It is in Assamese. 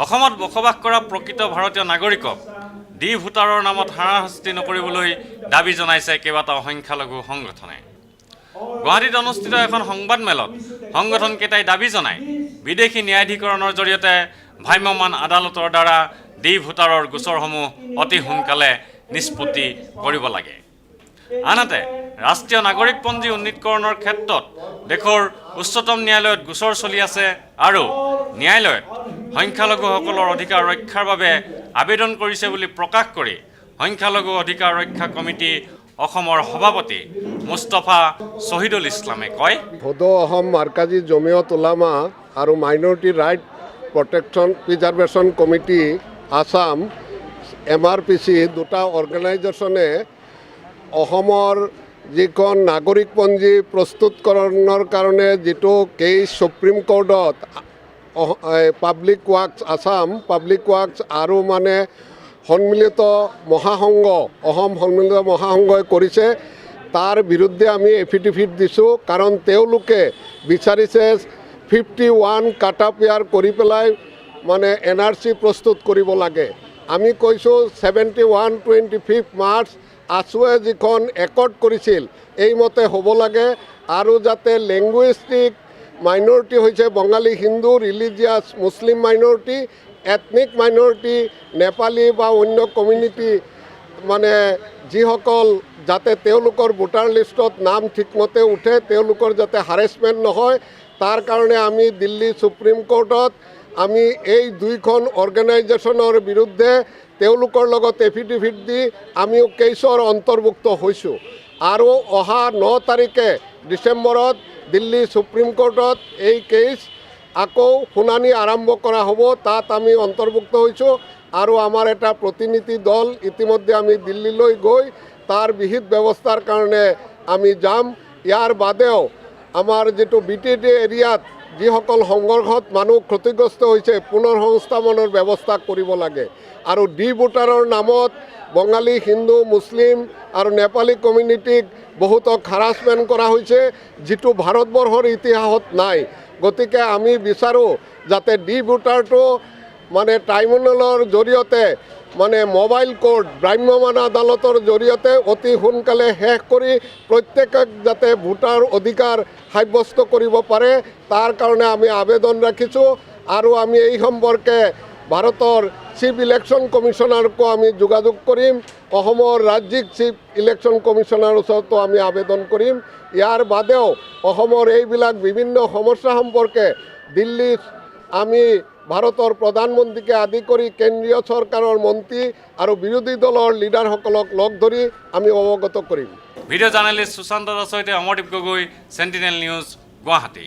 অসমত বসবাস কৰা প্ৰকৃত ভাৰতীয় নাগৰিকক ডি ভোটাৰৰ নামত হাৰাশাস্তি নকৰিবলৈ দাবী জনাইছে কেইবাটাও সংখ্যালঘু সংগঠনে। গুৱাহাটীত অনুষ্ঠিত এখন সংবাদমেলত সংগঠনকেইটাই দাবী জনায় বিদেশী ন্যায়াধিকৰণৰ জৰিয়তে ভ্ৰাম্যমাণ আদালতৰ দ্বাৰা ডি ভোটাৰৰ গোচৰসমূহ অতি সোনকালে নিষ্পত্তি কৰিব লাগে। আনহাতে ৰাষ্ট্ৰীয় নাগৰিকপঞ্জী উন্নীতকৰণৰ ক্ষেত্ৰত দেশৰ উচ্চতম ন্যায়ালয়ত গোচৰ চলি আছে আৰু ন্যায়ালয়ত সংখ্যালঘুসকলৰ অধিকাৰ ৰক্ষাৰ বাবে আবেদন কৰিছে বুলি প্ৰকাশ কৰি সংখ্যালঘু অধিকাৰ ৰক্ষা কমিটি অসমৰ সভাপতি মুস্তাফা শহীদুল ইছলামে কয়, সদৌ অসম মাৰ্কাজী জমিয়ত উলামা আৰু minority right protection preservation committee Assam MRPC দুটা অৰ্গেনাইজেশ্যনে অসমৰ যিখন নাগৰিকপঞ্জী প্ৰস্তুতকৰণৰ কাৰণে যিটো কেছ সুপ্ৰিম কোৰ্টত public works Assam public works আৰু সন্মিলিত মহাসংঘ অসম সন্মিলিত মহাসংঘই কৰিছে, তাৰ বিৰুদ্ধে আমি এফিডেভিট দিছোঁ। কাৰণ তেওঁলোকে বিচাৰিছে 51 কাটাপিয়াৰ কৰি পেলাই NRC প্ৰস্তুত কৰিব লাগে। আমি কৈছোঁ 71-25 মাৰ্চ আছুৱে যিখন একৰ্ড কৰিছিল এইমতে হ'ব লাগে আৰু যাতে লেংগুৱেষ্টিক মাইনৰিটি হৈছে বঙালী হিন্দু, ৰিলিজিয়াছ মুছলিম মাইনৰিটি, এথনিক মাইনৰিটি, নেপালী বা অন্য কমিউনিটি যিসকল যাতে তেওঁলোকৰ ভোটাৰ লিষ্টত নাম ঠিকমতে উঠে, তেওঁলোকৰ যাতে হাৰেছমেণ্ট নহয়, তাৰ কাৰণে আমি দিল্লী সুপ্ৰিম কোৰ্টত আমি এই দুইখন অৰ্গেনাইজেশ্যনৰ বিৰুদ্ধে তেওঁলোকৰ লগত এফিডেভিট দি আমিও কেছৰ অন্তৰ্ভুক্ত হৈছোঁ। আৰু অহা 9 তাৰিখে ডিচেম্বৰত দিল্লী সুপ্ৰিম কোৰ্টত এই কেছ আকৌ শুনানি আৰম্ভ কৰা হ'ব, তাত আমি অন্তৰ্ভুক্ত হৈছোঁ। আৰু আমাৰ এটা প্ৰতিনিধি দল ইতিমধ্যে আমি দিল্লীলৈ গৈ তাৰ বিহিত ব্যৱস্থাৰ কাৰণে আমি যাম। ইয়াৰ বাদেও আমাৰ যিটো BTD এৰিয়াত যিসকল সংঘৰ্ষত মানুহ ক্ষতিগ্ৰস্ত হৈছে পুনৰ সংস্থাপনৰ ব্যৱস্থা কৰিব লাগে। আৰু ডি ভোটাৰৰ নামত বঙালী হিন্দু মুছলিম আৰু নেপালী কমিউনিটিক বহুতক হাৰাছমেণ্ট কৰা হৈছে, যিটো ভাৰতবৰ্ষৰ ইতিহাসত নাই। গতিকে আমি বিচাৰোঁ যাতে ডি ভোটাৰটো ট্ৰাইব্যুনেলৰ জৰিয়তে মোবাইল কোৰ্ট ভ্ৰাম্যমাণ আদালতৰ জৰিয়তে অতি সোনকালে শেষ কৰি প্ৰত্যেকক যাতে ভোটাৰ অধিকাৰ সাব্যস্ত কৰিব পাৰে, তাৰ কাৰণে আমি আবেদন ৰাখিছোঁ। আৰু আমি এই সম্পৰ্কে ভাৰতৰ চিফ ইলেকশ্যন কমিশ্যনাৰকো আমি যোগাযোগ কৰিম, অসমৰ ৰাজ্যিক চিফ ইলেকশ্যন কমিশ্যনাৰৰ ওচৰতো আমি আবেদন কৰিম। ইয়াৰ বাদেও অসমৰ এইবিলাক বিভিন্ন সমস্যা সম্পৰ্কে দিল্লীত আমি ভাৰতৰ প্ৰধানমন্ত্ৰীকে আদি কৰি কেন্দ্ৰীয় চৰকাৰৰ মন্ত্ৰী আৰু বিৰোধী দলৰ লিডাৰসকলক লগ ধৰি আমি অৱগত কৰিম। ভিডিঅ' জাৰ্নেলিষ্ট সুশান্ত দাসৰ সৈতে অমৰদীপ গগৈ, চেণ্টিনেল নিউজ, গুৱাহাটী।